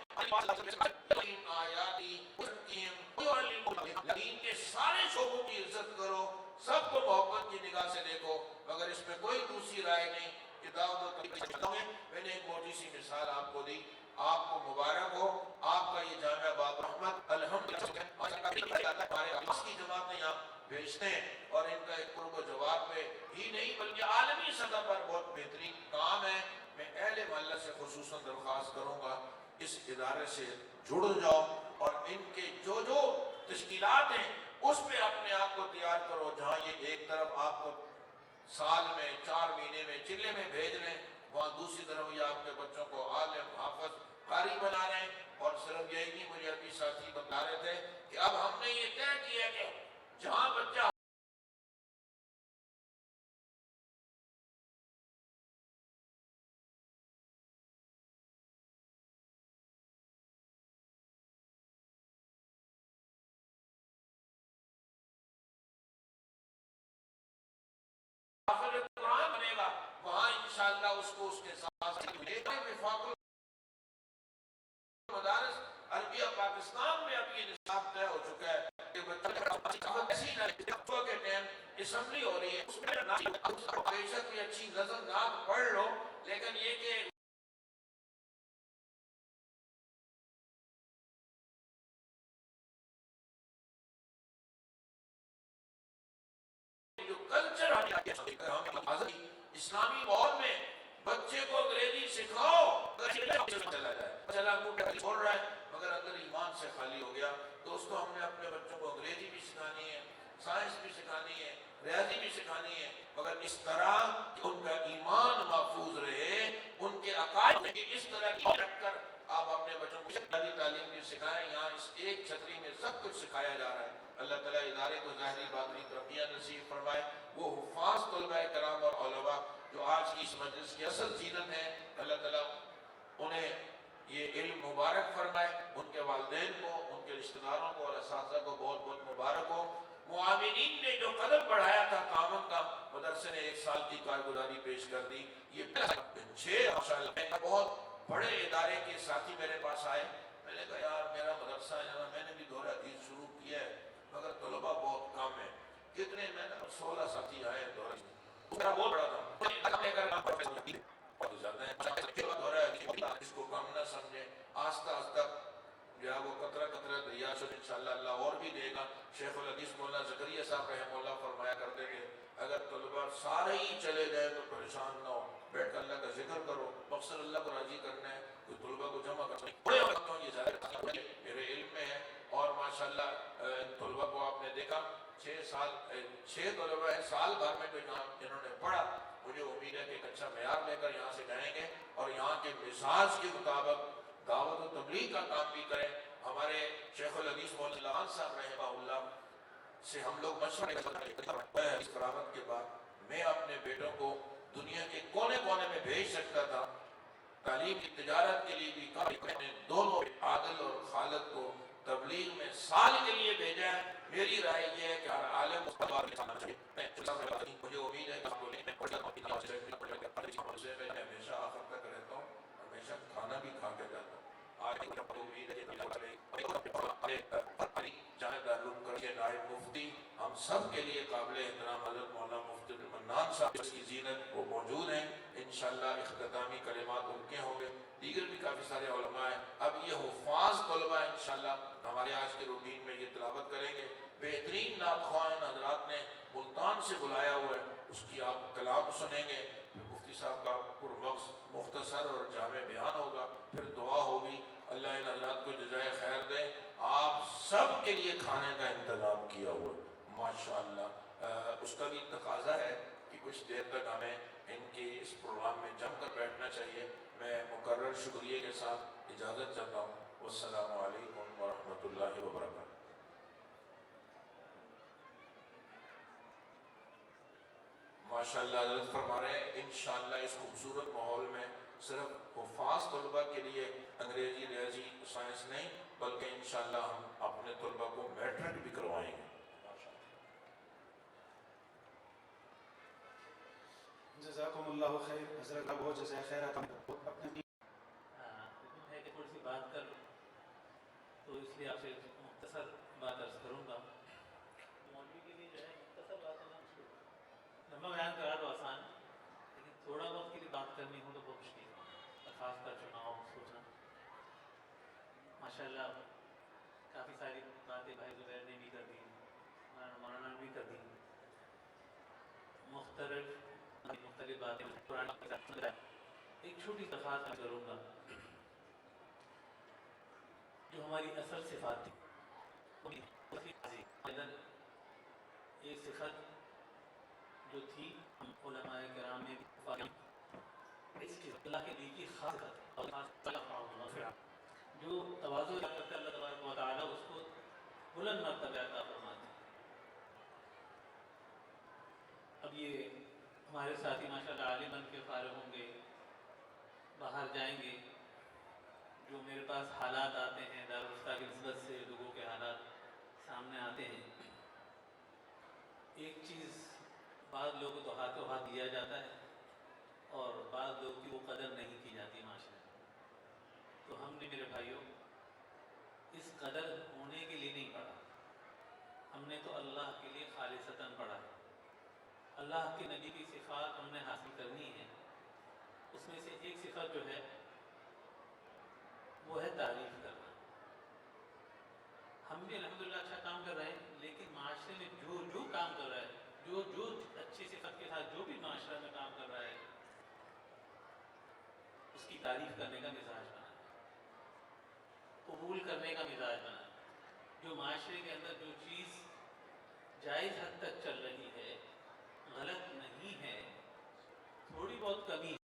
دین کے سارے شعبوں کی عزت کرو، سب کو محبت کی نگاہ سے دیکھو، مگر اس میں کوئی دوسری رائے نہیں کہ دعوت و تبلیغ۔ میں نے ایک موٹی سی مثال آپ کو دی، آپ کو مبارک ہو، آپ کا یہ جامعہ باب رحمت الحمدللہ ہمارے آس کی جماعتیں یہاں بھیجتے ہیں، اور ان کا ایک قرب و جواب پہ ہی نہیں بلکہ عالمی سطح پر بہت بہترین کام ہے۔ میں اہل محلہ سے خصوصاً درخواست کروں گا اس ادارے سے جڑ جاؤ، اور ان کے جو جو تشکیلات ہیں اس پہ اپنے آپ کو تیار کرو۔ جہاں یہ ایک طرف آپ کو سال میں 4 مہینے میں چلے میں بھیج رہے ہیں، وہاں دوسری طرف یہ آپ کے بچوں کو عالم حافظ قاری بنا رہے ہیں۔ اور صرف یہی نہیں، مجھے ابھی ساتھی بتا رہے تھے کہ اب ہم نے یہ طے کیا کہ جہاں بچہ حافظ قرآن بنے گا، وہاں انشاءاللہ اس کو اس کے ساتھ وفاق المدارس عربیہ پاکستان میں اب یہ نصاب طے ہو چکا ہے کہ بچہ ایسی نہ کے ٹائم اسمبلی ہو رہی ہے، اس میں بے شک بھی اچھی نظر ناک پڑھ لو، لیکن یہ کہ جو کلچر اسلامی ماحول میں بچے کو انگریزی سکھاؤ، چلا جائے چلا بول رہا ہے مگر اگر ایمان سے خالی ہو گیا تو اس کو ہم نے اپنے بچوں کو انگریزی بھی سکھانی ہے، سائنس بھی سکھانی ہے، ریاضی بھی سکھانی ہے، مگر اس طرح کہ ان کا ایمان محفوظ رہے، ان کے عقائد کی اس طرح کی رکھ کر آپ اپنے بچوں کو شرعی تعلیم بھی سکھائیں۔ یہاں اس ایک چھتری میں سب کچھ سکھایا جا رہا ہے۔ اللہ تعالیٰ ادارے کو ظاہری باطنی ترقیاں نصیب فرمائے۔ وہ حفاظ طلباء کرام اور علماء جو آج کی اس مجلس کی اصل زینت ہے، اللہ تعالیٰ انہیں یہ علم مبارک فرمائے، ان کے والدین کو، ان کے رشتہ داروں کو اور اساتذہ کو بہت بہت مبارک ہو۔ معاونین نے جو قدم بڑھایا تھا کامن کا، مدرسے نے 1 سال کی کارگزاری پیش کر دی۔ یہ 6 ماشاءاللہ بہت بڑے ادارے کے ساتھی میرے پاس آئے، میں نے کہا یار میرا مدرسہ ہے، میں نے بھی دور حدیث شروع کیا ہے مگر طلباء بہت کم ہے۔ کتنے؟ میں نے 16 ساتھی آئے دور حدیث، بہت بڑا تھا، اس کو کم نہ سمجھیں، آہستہ آہستہ جو ہے وہ قطرہ قطرہ دریا سے انشاءاللہ اللہ اور بھی دے گا۔ شیخ الحدیث مولانا زکریا صاحب رحمہ اللہ فرمایا کرتے کہ اگر طلباء سارے ہی چلے گئے تو پریشان نہ ہو، بیٹھ کر اللہ کا ذکر کرو، مقصد اللہ کو راضی کرنا ہے، کوئی طلباء کو جمع کرنا ہے۔ بڑے وقتوں یہ زیادہ میرے علم میں ہے، اور ماشاءاللہ ان طلباء کو آپ نے دیکھا 6 طلباء ہیں سال بھر میں تو یہاں جنہوں نے پڑھا، مجھے امید ہے کہ ایک اچھا معیار لے کر یہاں سے جائیں گے اور یہاں کے مزاج کے مطابق دعوت و تبلیغ کا کام بھی کریں۔ ہمارے شیخ الحدیث مولانا لعان صاحب رحمہ اللہ سے ہم لوگ مشورے اس فراغت کے بعد میں اپنے بیٹوں کو دنیا کے کونے کونے میں بھیج سکتا تھا، تعلیم کی تجارت کے لیے بھی میں نے دونوں عادل اور خالد کو تبلیغ میں سال کے لیے بھیجا ہے۔ میری رائے یہ ہے کہ ہر عالم مجھے امید ہے کہ میں ہمیشہ آخر تک رہتا ہوں، ہمیشہ کھانا بھی کھا کے جاتا ہوں۔ آج امید ہے جامعہ دارالعلوم کر کے نائب مفتی ہم سب کے لیے قابل احترام حضرت مولانا مفتی منان صاحب کی زینت وہ موجود ہیں، انشاءاللہ اختتامی کلمات ان کے ہوں گے، دیگر بھی کافی سارے علماء ہیں۔ اب یہ حفاظ طلباء انشاءاللہ ہمارے آج کے روٹین میں یہ تلاوت کریں گے۔ بہترین ناخوان حضرات نے ملتان سے بلایا ہوا ہے، اس کی آپ کلام سنیں گے، پھر مفتی صاحب کا پرمغز مختصر اور جامع بیان ہوگا، پھر دعا ہوگی، اللہ ان حضرات کو جزائے خیر دے. آپ سب کے لیے کھانے کا انتظام کیا ہوا ماشاءاللہ. اس کا بھی تقاضا ہے کہ کچھ دیر تک ہمیں ان کی اس پروگرام میں جم کر بیٹھنا چاہیے. میں مقرر شکریہ کے ساتھ اجازت چاہتا ہوں. والسلام علیکم ورحمۃ اللہ وبرکاتہ. ماشاءاللہ حضرت فرما رہے ہیں انشاءاللہ اس خوبصورت ماحول میں صرف حفاظ طلبہ کے لیے انگریزی ریاضی سائنس نہیں بلکہ انشاءاللہ ہم اپنے طلبہ کو میٹرک بھی کروائیں گے. جزاکم اللہ خیر. حضرت کا بہت جزائے خیر عطا اپنے ہے کہ تھوڑی سی بات کر لوں تو اس لیے آپ سے مختصر بات عرض کروں گا. مولوی کے لیے جو ہے مختصر بات ہے لمبا بیان کرا تو آسان ہے لیکن تھوڑا وقت کے لیے بات کرنی ہو تو بہت مشکل ہے. الفاظ کا چناؤ سوچنا ماشاء اللہ کافی ساری باتیں بھائی زبیر نے بھی کر دی, مولانا نے بھی کر دی. مختلف باتیں ایک چھوٹی درخواست میں کروں گا. جو ہماری اصل صفات تھی ایک صفت جو تھی علماء کرام میں اس کی اللہ کے دین کی خاص جو تواضع کرتے اللہ تبارک و تعالیٰ اس کو بلند مرتبہ عطا فرماتے ہیں. اب یہ ہمارے ساتھی ماشاءاللہ عالم بن کے فارغ ہوں گے, باہر جائیں گے. جو میرے پاس حالات آتے ہیں دارالفتہ کی نسبت سے لوگوں کے حالات سامنے آتے ہیں. ایک چیز بعض لوگوں کو تو ہاتھوں ہاتھ دیا جاتا ہے اور بعض لوگوں کی وہ قدر نہیں کی جاتی معاشرے میں. تو ہم نے میرے بھائیوں اس قدر ہونے کے لیے نہیں پڑھا, ہم نے تو اللہ کے لیے خالصتاً پڑھا ہے. اللہ کے نبی کی صفات ہم نے حاصل کرنی ہے. اس میں سے ایک صفت جو ہے وہ ہے تعریف کرنا. ہم بھی الحمدللہ اچھا کام کر رہے ہیں لیکن معاشرے میں جو کام کر رہا ہے جو اچھی صفت کے ساتھ جو بھی معاشرے میں کام کر رہا ہے اس کی تعریف کرنے کا مزاج بنا, قبول کرنے کا مزاج بنا. جو معاشرے کے اندر جو چیز جائز حد تک چل رہی ہے غلط نہیں ہے, تھوڑی بہت کمی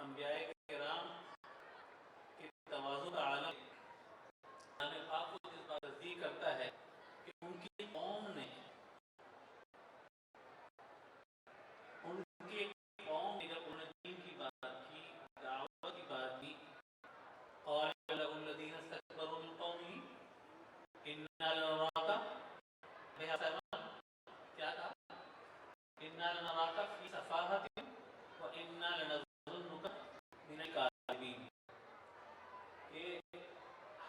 انبیاء کرام کے تواضع کا عالم قرآن پاک کو اس بات تصدیق کرتا ہے کہ ان کی قوم نے جب انہوں نے دین کی بات کی، دعوت کی بات کی، قال له الذين استكبروا من قومه انا لنراك کیا کہا؟ انا لنراك في سفاهة وانا لنظنك من الكاذبين، کہ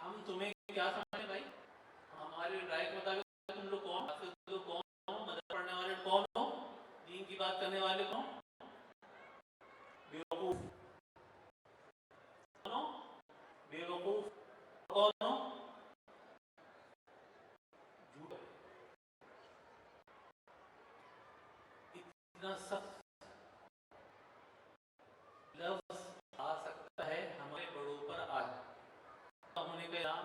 ہم تمہیں کیا سمجھیں بھائی، ہماری رائے کے مطابق تم لوگ کون، تم لوگ کون ہو، مدد پڑھنے والے کون ہو، دین کی بات کرنے والے کون، بیوقوف کون ہو، بیوقوف کون ہو، جھوٹ۔ اتنا سخت لفظ آ سکتا ہے ہمارے بڑوں پر آج ہونے کا الزام،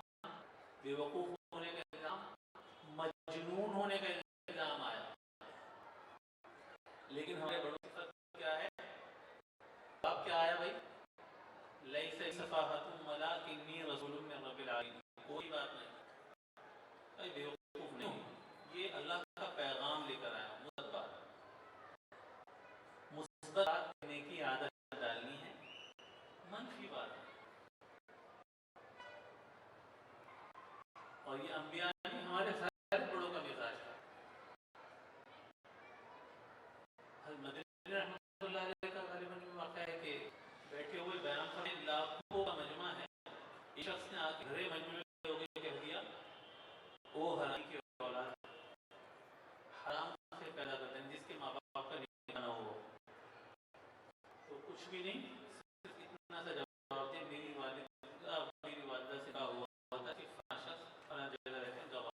بیوقوف ہونے کا الزام، مجنون ہونے کا الزام آیا، لیکن ہمارے بڑوں کی صفت کیا ہے؟ اب کیا آیا بھائی؟ لیس سفاہۃ ولکنی رسول من رب العالمین، کوئی بات نہیں بھائی، بیوقوف نہیں ہوں، یہ اللہ کا پیغام لے کر آیا، مثبت بات کرنے کی عادت ڈالنی ہے، منفی بات نہیں۔ اور یہ انبیاء نہیں، ہمارے سارے بڑوں کا مزاج تھا۔ مدنی رحمۃ اللہ علیہ کا غالباً یہ واقعہ ہے کہ بیٹھے ہوئے بیان خانے لاکھوں کا مجمع ہے، ایک شخص نے آ کے گھرے مجمع میں ہو کے کہہ دیا وہ حرام کی اولاد حرام سے پیدا کرتے ہیں، جس کے ماں باپ کا نکاح نہ ہو، تو کچھ بھی نہیں، صرف اتنا سا جواب دے، میری والدہ سے کہا ہوا تھا کہ فلاں شخص فلاں جگہ رہتے ہیں، گواہ،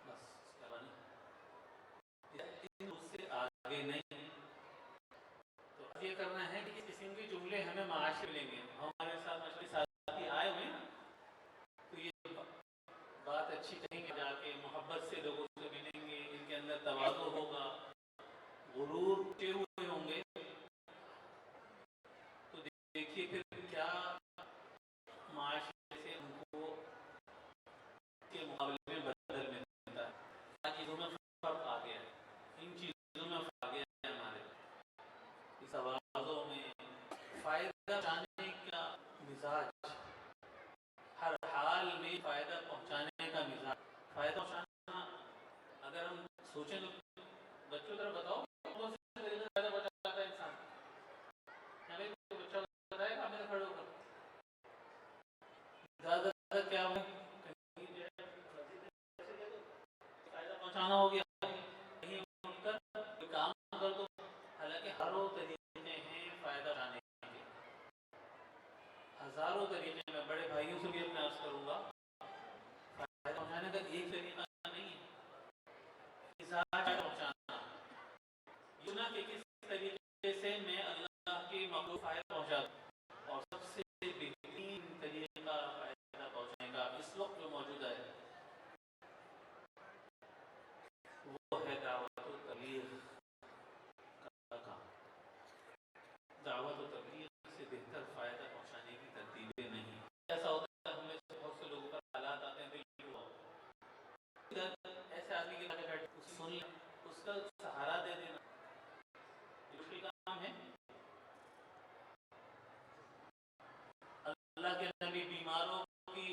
بس اس کے بعد نہیں، اس سے آگے نہیں۔ تو یہ کرنا ہے کہ اس قسم کے جملے ہمیں معاش ملیں گے، ہمارے ساتھ مشہور ساتھی آئے ہوئے ہیں تو یہ بات اچھی کہیں گے، جا کے محبت سے لوگوں سے ملیں گے، ان کے اندر تواضع ہوگا، غرور کے ہوئے ہوں گے، تو دیکھیے پھر کیا معاشرے سے ان کو کے مقابلے میں بدل ملتا ہے، کیا چیزوں میں فرق آ گیا ہے، ان چیزوں میں فرق آ گیا ہے، ہمارے اس آوازوں میں فائدہ پہنچانے کا مزاج، ہر حال میں فائدہ پہنچانے کا مزاج، فائدہ پہنچانا، اگر ہم سوچیں تو بچوں طرف بتاؤ کون سے طریقے سے فائدہ پہنچاتا ہے انسان، ہمیں کوئی بچہ بتائے گا ہمیں کھڑے ہو کر زیادہ زیادہ کیا ہو فائدہ پہنچانا ہو گیا، کہیں اٹھ کر کوئی کام کر دو، حالانکہ ہزاروں طریقے ہیں فائدہ اٹھانے کے، ہزاروں طریقے، میں بڑے بھائیوں سے بھی اپنے عرض کروں گا، فائدہ پہنچانے کا ایک طریقہ نہیں ہے، مزاج پہنچانا، یہ نہ کہ کس طریقے سے میں اللہ کی مخلوق فائدہ پہنچا دوں، اور سب سے بہترین طریقہ فائدہ پہنچانے کا اس وقت جو موجودہ ہے وہ ہے دعوت و تبلیغ کا کام۔ دعوت و تبلیغ سے بہتر فائدہ پہنچانے کی ترتیبیں نہیں، ایسا ہوتا ہے ہم میں سے بہت سے لوگوں پر حالات آتے ہیں، بالکل ایسے آدمی کے پاس بیٹھ سن لیں، اس کا سہارا دے دینا، یہ مشکل کام ہے۔ اللہ کے نبی بیماروں کی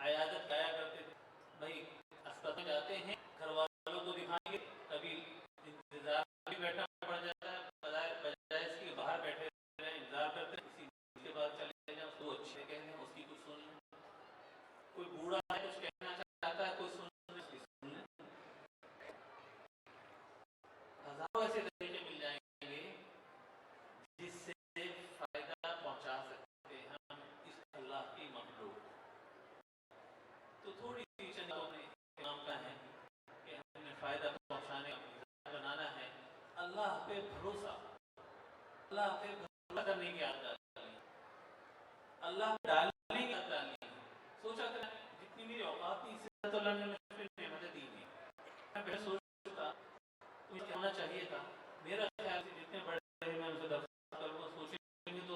عیادت کیا کرتے تھے، بھائی اسپتال میں جاتے ہیں، گھر والوں کو دکھائیں گے، کبھی انتظار بھی بیٹھنا پڑ جاتا ہے، بجائے اس کے باہر بیٹھے رہے انتظار کرتے ہیں، اسی کے بعد چلے جائیں، اس کو اچھے کہنے ہیں، اس کی کچھ سن لیں، کوئی بوڑھا ہے کچھ کہنا چاہتا ہے، کوئی سن لیں، اس کی سن لیں، ہزاروں ایسے طریقے مل جائیں گے جس سے فائدہ پہنچا سکتے ہیں ہم اس اللہ کی مخلوق، تو تھوڑی سی چند میں کام کا ہے کہ ہم نے فائدہ پہنچانے کا بنانا ہے، اللہ پہ بھروسہ، اللہ پہ بھروسہ کرنے کی عادت ڈالنی، اللہ پہ ڈالنے کی عادت ڈالنی، سوچا کریں جتنی میری اوقات تھی اس سے تو اللہ نے مجھے نعمتیں دی ہیں، میں پہلے سوچ چکا تو یہ ہونا چاہیے تھا، میرا خیال سے جتنے بڑے میں ان سے درخواست کروں گا، سوچیں گے تو